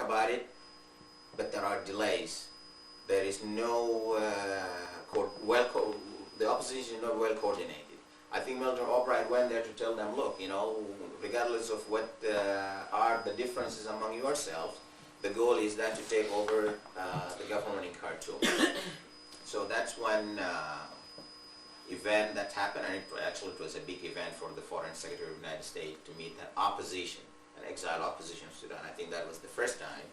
about it, but there are delays. There is no the opposition is not well coordinated. I think Milton Albright went there to tell them, look, regardless of what are the differences among yourselves, the goal is that to take over the government in Khartoum. So that's one event that happened, and it was a big event for the Foreign Secretary of the United States to meet the opposition, an exiled opposition of Sudan. I think that was the first time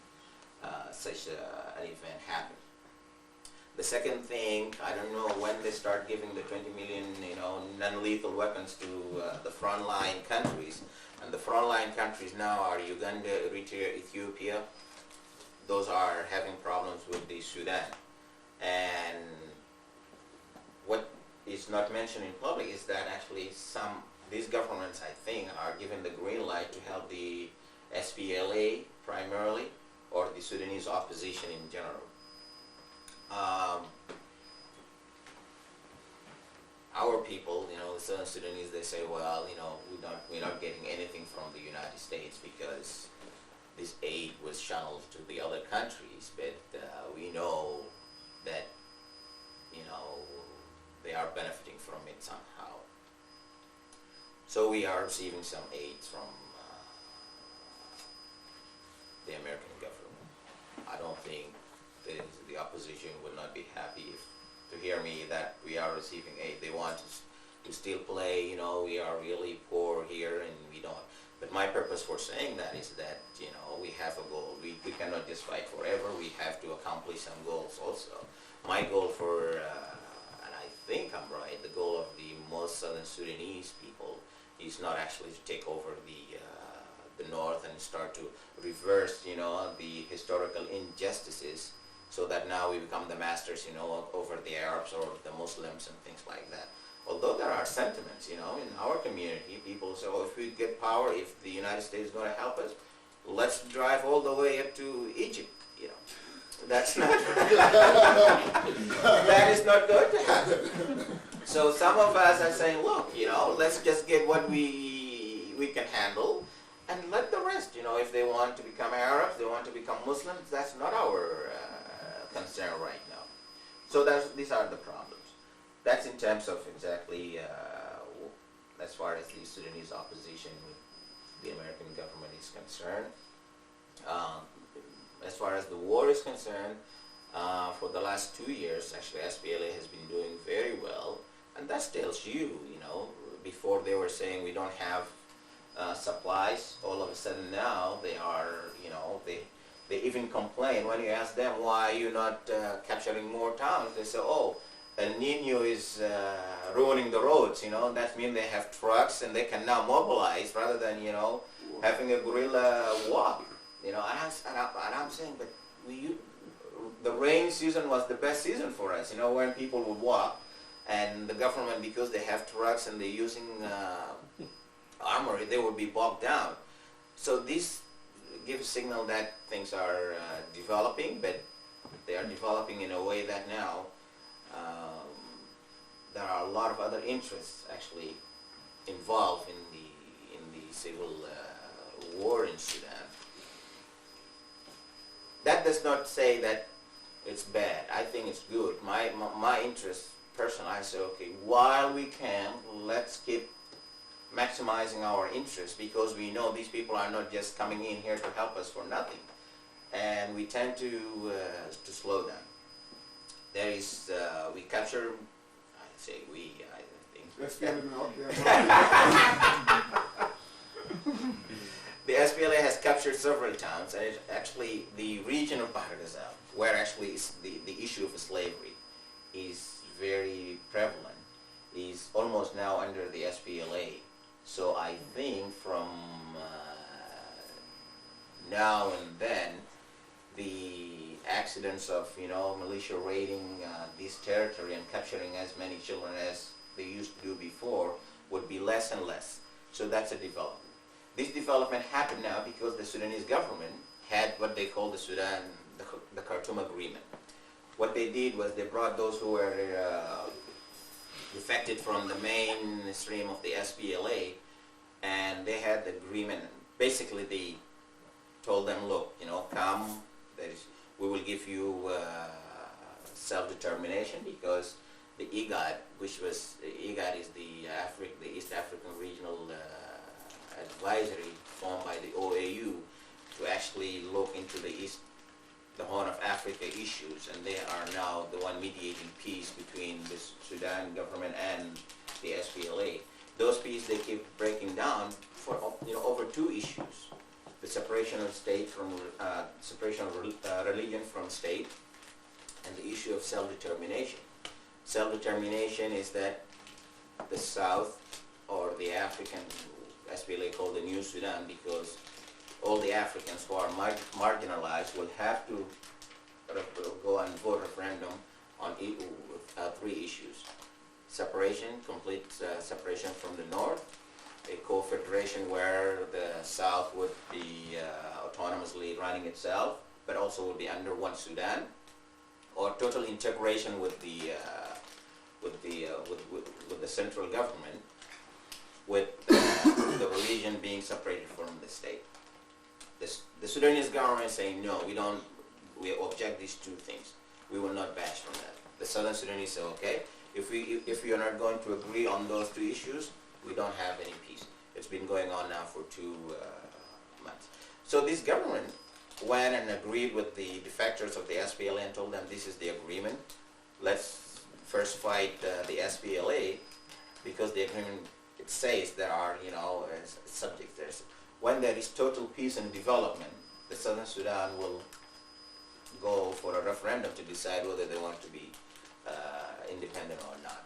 such an event happened. The second thing, I don't know when they start giving the 20 million, non-lethal weapons to the frontline countries, and the frontline countries now are Uganda, Eritrea, Ethiopia. Those are having problems with the Sudan. And what is not mentioned in public is that actually these governments, I think, are given the green light to help the SPLA primarily, or the Sudanese opposition in general. Our people, the Southern Sudanese, they say, well, we're not getting anything from the United States because this aid was channeled to the other countries, but we know that, they are benefiting from it somehow. So we are receiving some aid from the American government. I don't think the opposition would not be happy to hear me that we are receiving aid. They want to still play, we are really poor here and we don't. But my purpose for saying that is that, we have a goal. We cannot just fight forever. We have to accomplish some goals also. My goal and I think I'm right, the goal of the most Southern Sudanese people is not actually to take over the north and start to reverse, the historical injustices, so that now we become the masters, over the Arabs or the Muslims and things like that. Although there are sentiments, in our community, people say, if we get power, if the United States is going to help us, let's drive all the way up to Egypt, That's not, that is not going to happen. So some of us are saying, look, let's just get what we can handle, and let the rest, if they want to become Arabs, they want to become Muslims, that's not our concern right now. So these are the problems. That's in terms of exactly as far as the Sudanese opposition with the American government is concerned. As far as the war is concerned, for the last 2 years, actually SPLA has been doing very well, and that tells you, before they were saying we don't have supplies, all of a sudden now they are, they even complain when you ask them why you're not capturing more towns. They say, oh, El Nino is ruining the roads, that means they have trucks and they can now mobilize rather than, having a guerrilla walk. And I'm saying, but the rain season was the best season for us, when people would walk, and the government, because they have trucks and they're using armory, they would be bogged down. So this gives a signal that things are developing, but they are developing in a way that now there are a lot of other interests actually involved in the civil war in Sudan. That does not say that it's bad. I think it's good. My interest, personally, I say, okay, while we can, let's keep maximizing our interest, because we know these people are not just coming in here to help us for nothing, and we tend to slow down. There is, we capture, I say we, I think. Let's get him out there. The SPLA has captured several towns, and it's actually the region of Bahr Ghazal, where actually the issue of slavery is very prevalent, is almost now under the SPLA. So I think from now and then, the accidents of militia raiding this territory and capturing as many children as they used to do before would be less and less. So that's a development. This development happened now because the Sudanese government had what they call the Khartoum Agreement. What they did was they brought those who were defected from the mainstream of the SPLA, and they had the agreement. Basically, they told them, look, come, self-determination, because the IGAD, which was, IGAD is the East African Regional Advisory formed by the OAU to actually look into the Horn of Africa issues, and they are now the one mediating peace between the Sudan government and the SPLA. Those peace they keep breaking down for over two issues: the separation of state from separation of religion from state, and the issue of self-determination. Self-determination is that the South, or the African SPLA called the New Sudan, because all the Africans who are marginalized will have to go and vote referendum on three issues: separation, complete separation from the North, a co-federation where the South would be autonomously running itself, but also would be under one Sudan, or total integration with the central government, with the religion being separated from the state. The Sudanese government is saying no, we object these two things. We will not bash from that. The Southern Sudanese say, okay, if we are not going to agree on those two issues, we don't have any peace. It's been going on now for 2 months. So this government went and agreed with the defectors of the SPLA and told them, this is the agreement. Let's first fight the SPLA, because the agreement, it says there are subjects there. When there is total peace and development, the Southern Sudan will go for a referendum to decide whether they want to be independent or not.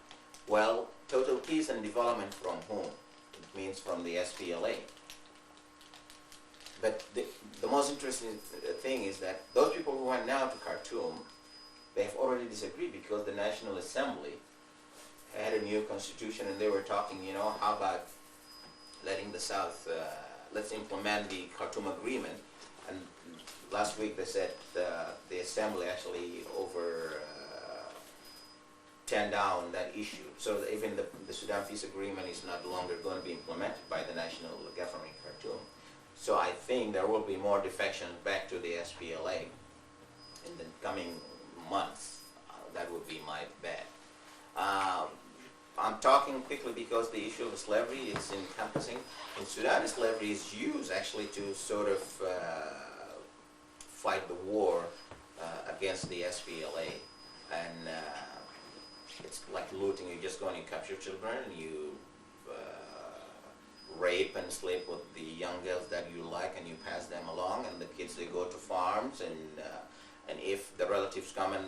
Well, total peace and development from whom? It means from the SPLA. But the most interesting thing is that those people who went now to Khartoum, they have already disagreed, because the National Assembly had a new constitution, and they were talking, how about letting the South, let's implement the Khartoum Agreement. And last week they said the Assembly actually turned down that issue. So that even the Sudan Peace Agreement is not longer going to be implemented by the national government in Khartoum. So I think there will be more defections back to the SPLA in the coming months. That would be my bet. I'm talking quickly because the issue of slavery is encompassing. In Sudan, slavery is used actually to sort of fight the war against the SPLA. And it's like looting. You just go and you capture children, and you rape and sleep with the young girls that you like, and you pass them along, and the kids, they go to farms, and if the relatives come and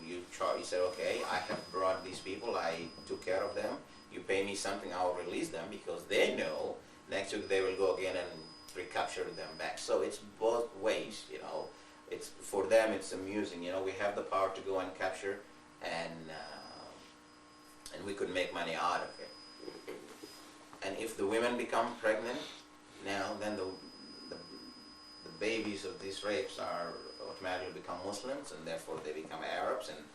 you say, okay, I have brought these people, I took care of them, you pay me something, I'll release them, because they know next week they will go again and recapture them back. So it's both ways, it's for them, it's amusing, we have the power to go and capture, and we could make money out of it. And if the women become pregnant now, then the babies of these rapes are automatically become Muslims, and therefore they become Arabs, and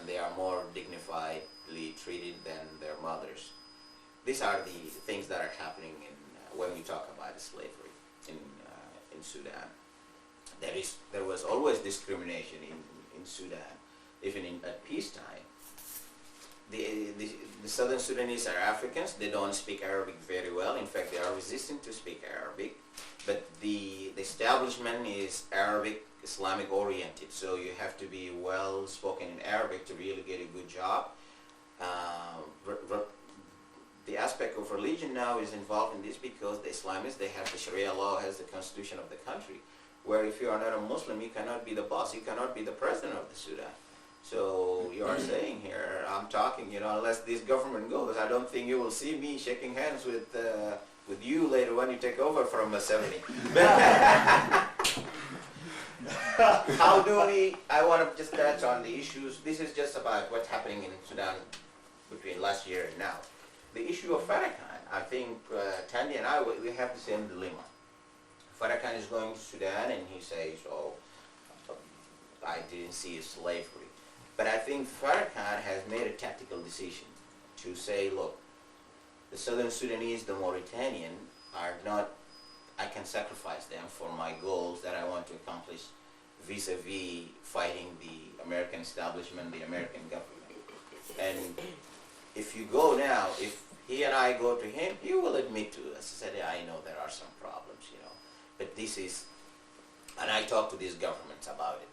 they are more dignifiedly treated than their mothers. These are the things that are happening when we talk about slavery in Sudan. There was always discrimination in Sudan, even at peacetime. The Southern Sudanese are Africans. They don't speak Arabic very well. In fact, they are resistant to speak Arabic. But the establishment is Arabic, Islamic oriented. So you have to be well spoken in Arabic to really get a good job. The aspect of religion now is involved in this, because the Islamists, they have the Sharia law as the constitution of the country, where if you are not a Muslim, you cannot be the boss, you cannot be the president of the Sudan. So you are saying here, I'm talking, unless this government goes, I don't think you will see me shaking hands with you later when you take over from 70. How do I want to just touch on the issues. This is just about what's happening in Sudan between last year and now. The issue of Farrakhan, I think Tandy and I, we have the same dilemma. Farrakhan is going to Sudan and he says, oh, I didn't see slavery. But I think Farrakhan has made a tactical decision to say, look, the Southern Sudanese, the Mauritanian, are not, I can sacrifice them for my goals that I want to accomplish vis-a-vis fighting the American establishment, the American government. And if you go now, if he and I go to him, he will admit to us, he said, yeah, I know there are some problems, you know, but this is, and I talk to these governments about it,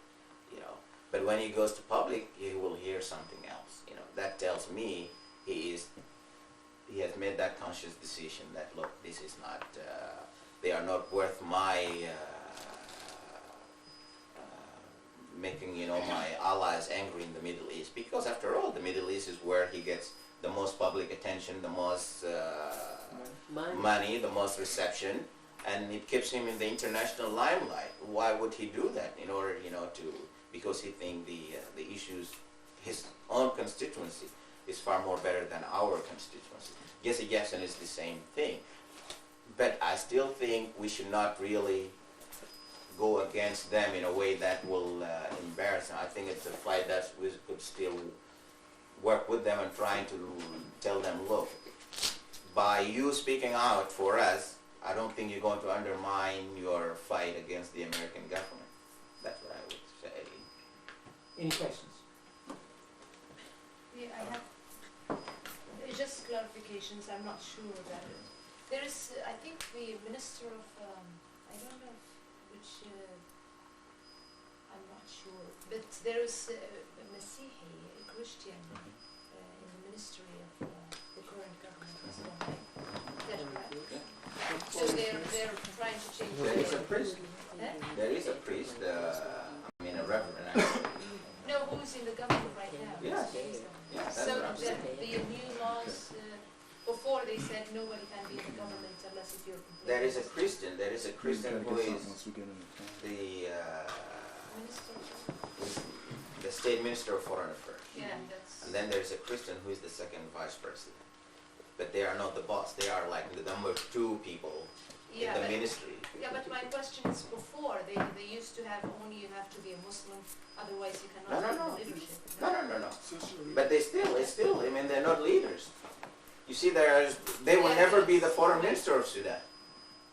you know, but when he goes to public, he will hear something else, you know. That tells me he has made that conscious decision that, look, this is not, they are not worth my making, you know, my allies angry in the Middle East, because after all, the Middle East is where he gets the most public attention, the most money, the most reception, and it keeps him in the international limelight. Why would he do that? In order, you know, because he thinks the issues, his own constituency is far more better than our constituency. Jesse Jackson is the same thing, but I still think we should not really go against them in a way that will embarrass them. I think it's a fight that we could still work with them and trying to tell them, look, by you speaking out for us, I don't think you're going to undermine your fight against the American government. That's what I would say. Any questions? Yeah, I have just clarifications. I'm not sure that there is. I think the minister of I don't know which. I'm not sure, but there is a Masihi, a Christian, in the ministry of the current government. Is that correct? So they're trying to change. There is a priest. There is a priest. I mean, a reverend. No, who's in the government right now? Yes. Yes, that's So what I'm saying. the new laws, before they said nobody can be in the government unless if you're completely. There is a Christian. There is a Christian who is the state minister of foreign affairs. Yeah, that's. And then there is a Christian who is the second vice president. But they are not the boss. They are like the number 2 people in the ministry. Yeah, but my question is before, they used to have only you have to be a Muslim, otherwise you cannot have leadership. No. But it's still, I mean, they're not leaders. You see, they will never be the foreign minister of Sudan.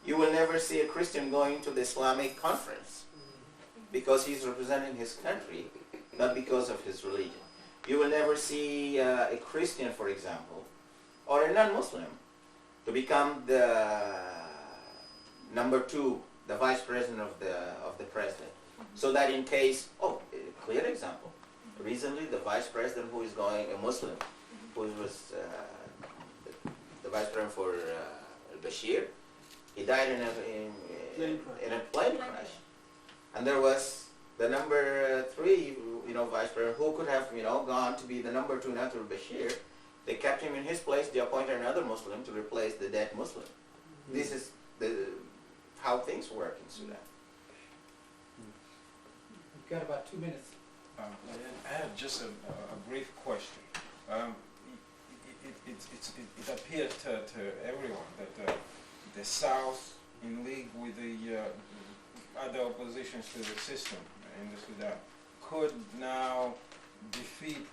You will never see a Christian going to the Islamic conference because he's representing his country, not because of his religion. You will never see a Christian, for example, or a non-Muslim to become the number 2, the vice president of the president. So that in case, a clear example. Recently, the vice president who is going, a Muslim, who was the vice president for Bashir, he died in a plane crash. And there was the number 3, you know, vice president who could have, you know, gone to be the number 2 after Bashir. They kept him in his place. They appointed another Muslim to replace the dead Muslim. This is how things work in Sudan. You've got about 2 minutes. I have just a brief question. It appeared to everyone that the South, in league with the other oppositions to the system in the Sudan, could now defeat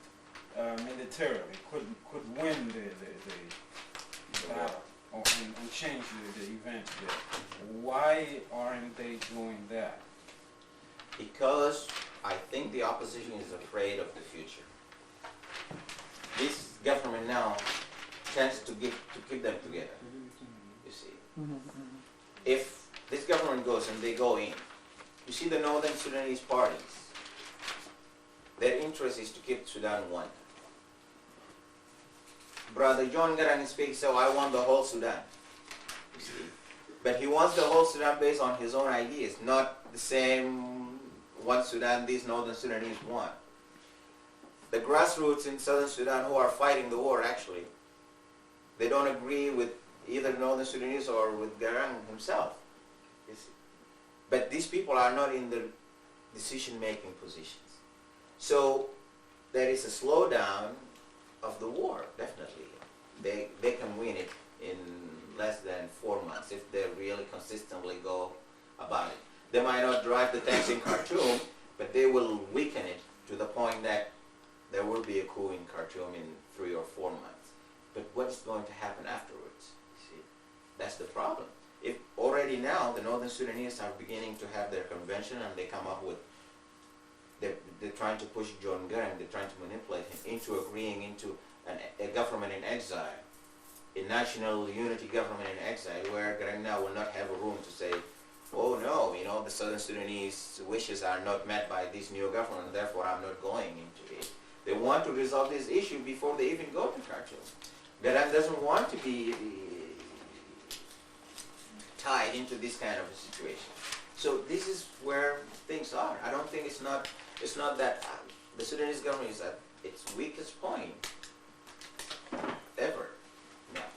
militarily, could win the battle and change the event there. Why aren't they doing that? Because I think the opposition is afraid of the future. This government now tends to keep them together, you see. If this government goes and they go in, you see the Northern Sudanese parties, their interest is to keep Sudan one. Brother John Garang speaks, so I want the whole Sudan, you see. But he wants the whole Sudan based on his own ideas, not the same one Sudan these Northern Sudanese want. The grassroots in Southern Sudan who are fighting the war, actually, they don't agree with either Northern Sudanese or with Garang himself, you see. But these people are not in the decision-making positions. So there is a slowdown of the war, definitely. They can win it in less than 4 months if they really consistently go about it. They might not drive the tanks in Khartoum, but they will weaken it to the point that there will be a coup in Khartoum in 3 or 4 months. But what's going to happen afterwards? See, that's the problem. If already now the Northern Sudanese are beginning to have their convention and they come up with they're trying to push John Garang, they're trying to manipulate him into agreeing into a government in exile, a national unity government in exile, where Garang now will not have a room to say, oh no, you know, the Southern Sudanese wishes are not met by this new government, therefore I'm not going into it. They want to resolve this issue before they even go to Khartoum. Garang doesn't want to be tied into this kind of a situation. So this is where things are. I don't think it's not that the Sudanese government is at its weakest point ever. Yeah.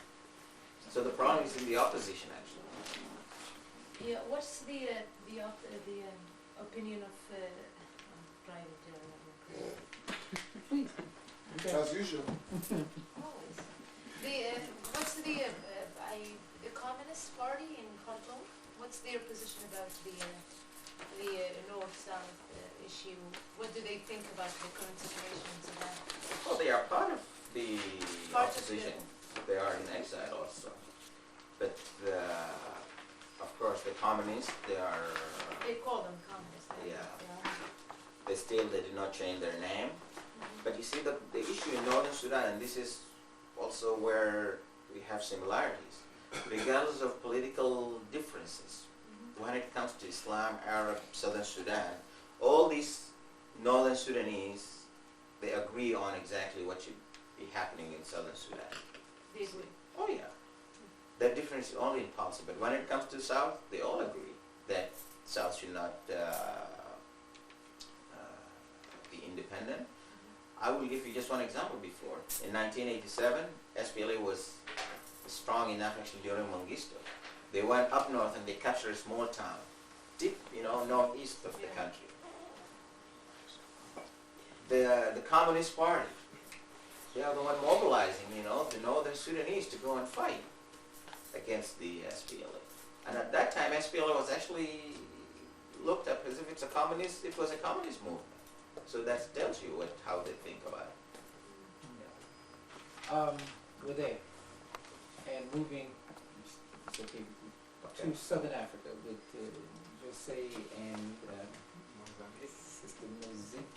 So the problem is in the opposition, actually. Yeah, what's the opinion of private Please. As usual. always. What's the Communist Party in Khartoum? What's their position about the North-South issue? What do they think about the current situation in Sudan? Well, they are part of the Part of opposition. They are in exile also. But of course, the communists, they are. They call them communists. Yeah. They did not change their name. But you see, the issue in Northern Sudan, and this is also where we have similarities, regardless of political differences, when it comes to Islam, Arab, Southern Sudan, all these Northern Sudanese, they agree on exactly what should be happening in Southern Sudan. They agree. Oh yeah. That difference is only in policy, but when it comes to South, they all agree that South should not be independent. I will give you just one example before. In 1987, SPLA was strong enough actually during Mengistu. They went up north and they captured a small town, deep, northeast of the country. The Communist Party, they are the one mobilizing, the Northern Sudanese to go and fight against the SPLA. And at that time, SPLA was actually looked at as if it was a communist movement. So that tells you how they think about it. We're there. And moving to Southern Africa with Jose and Sister Mozambique.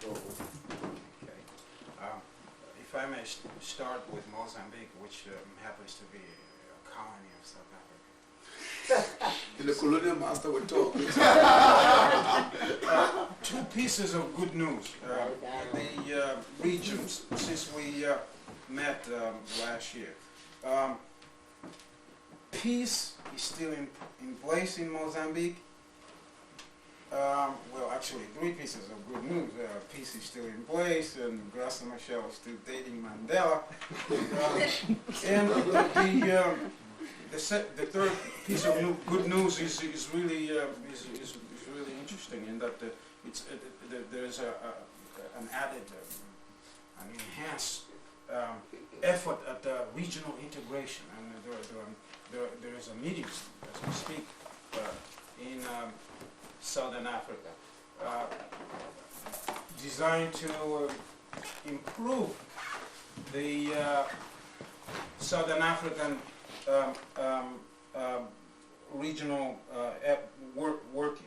Okay. If I may start with Mozambique, which happens to be a colony of South Africa. The colonial master will talk. Two pieces of good news. The regions, since we met last year. Peace is still in place in Mozambique. Well, actually, three pieces of good news. Peace is still in place, and Graça Machel is still dating Mandela. And the third piece of good news is really interesting in that there's an added, an enhanced effort at regional integration, and there is a meeting as we speak in Southern Africa designed to improve the Southern African regional work,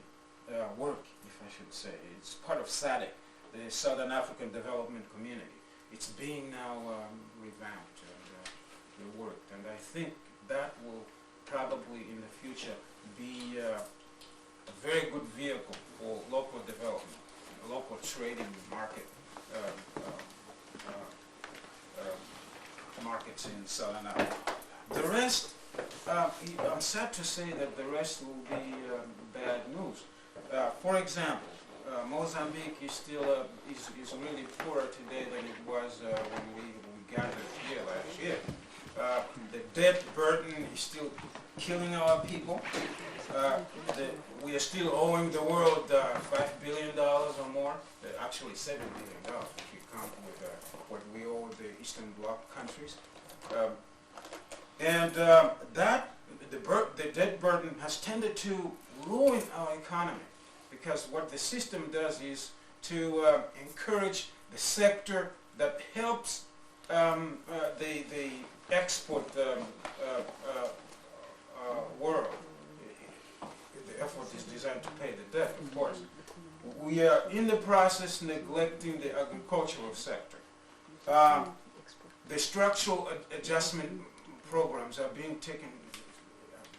if I should say. It's part of SADC, the Southern African Development Community. It's being now revamped and reworked, and I think that will probably in the future be a very good vehicle for local development, local trading market markets in Southern Africa. The rest, I'm sad to say that the rest will be bad news. For example, Mozambique is still is really poorer today than it was when we gathered here last year. The debt burden is still killing our people. We are still owing the world $5 billion or more. Actually, $7 billion if you count with what we owe the Eastern Bloc countries. And the debt burden has tended to ruin our economy, because what the system does is to encourage the sector that helps the export world. The effort is designed to pay the debt, of course. we are in the process neglecting the agricultural sector. The structural adjustment programs are being taken,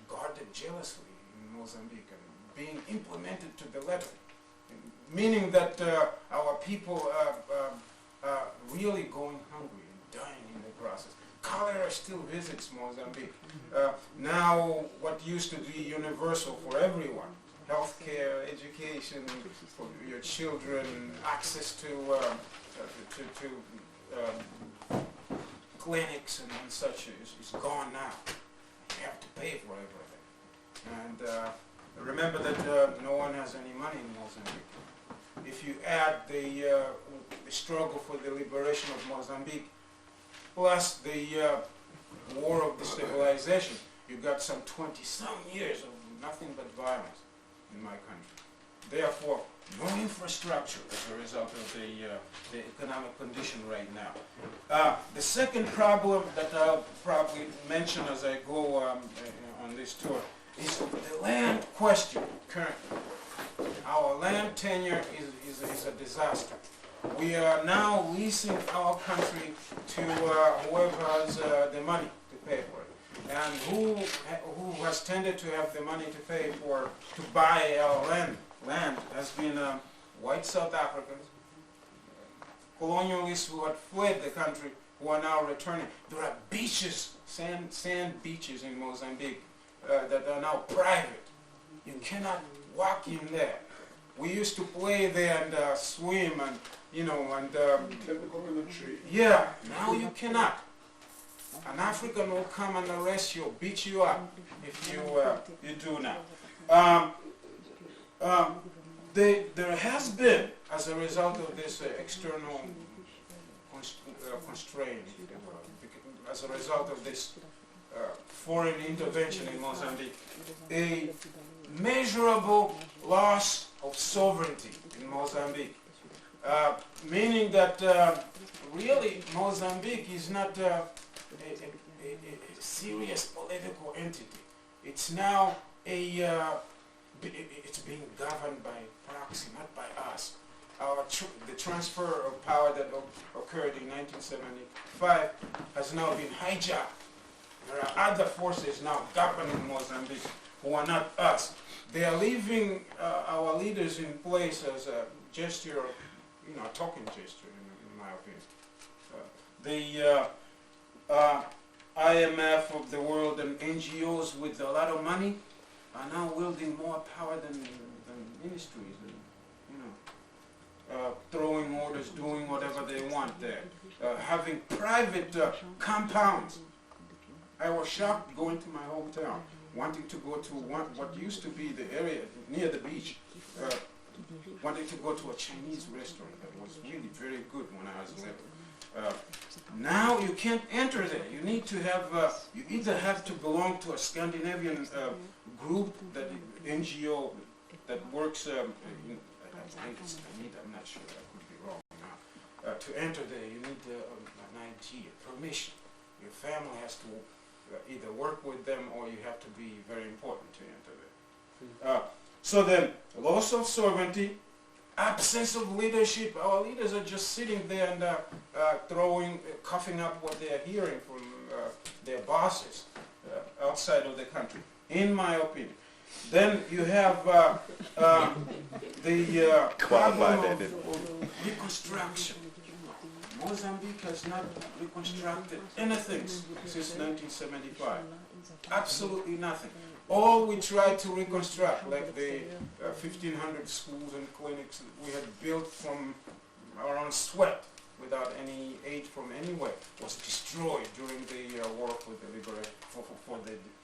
guarded jealously in Mozambique and being implemented to the letter, meaning that our people are really going hungry and dying in the process. Cholera still visits Mozambique. Now what used to be universal for everyone, healthcare, education for your children, access to clinics and such is gone now. You have to pay for everything. And remember that no one has any money in Mozambique. If you add the struggle for the liberation of Mozambique, plus the war of destabilization, you got some 20-some years of nothing but violence in my country. Therefore, no infrastructure as a result of the economic condition right now. The second problem that I'll probably mention as I go on this tour is the land question currently. Our land tenure is a disaster. We are now leasing our country to whoever has the money to pay for it. And who has tended to have the money to pay for, to buy our land has been white South Africans, colonialists who had fled the country, who are now returning. There are beaches, sand beaches in Mozambique that are now private. You cannot walk in there. We used to play there and swim and, you know, and Climb the coconut tree. yeah, now you cannot. An African will come and arrest you, beat you up if you do now. There has been, as a result of this external constraint, as a result of this foreign intervention in Mozambique, a measurable loss of sovereignty in Mozambique, meaning that really Mozambique is not a serious political entity. It's now it's being governed by proxy, not by us. The transfer of power that occurred in 1975 has now been hijacked. There are other forces now governing Mozambique who are not us. They are leaving our leaders in place as a gesture, a token gesture, in my opinion. The IMF of the world and NGOs with a lot of money are now wielding more power than ministries, throwing orders, doing whatever they want there, having private compounds. I was shocked going to my hometown, wanting to go to what used to be the area near the beach, wanting to go to a Chinese restaurant that was really very good when I was little. Now you can't enter there. You need to have, you either have to belong to a Scandinavian group, that NGO that works, I'm not sure, I could be wrong now. To enter there, you need an ID, a permission. Your family has to either work with them or you have to be very important to enter there. So then, loss of sovereignty, absence of leadership. Our leaders are just sitting there and coughing up what they are hearing from their bosses outside of the country, in my opinion. Then you have the problem of reconstruction. Mozambique has not reconstructed anything since 1975. Absolutely nothing. All we tried to reconstruct, like the 1,500 schools and clinics that we had built from our own sweat without any aid from anywhere, was destroyed during the war for the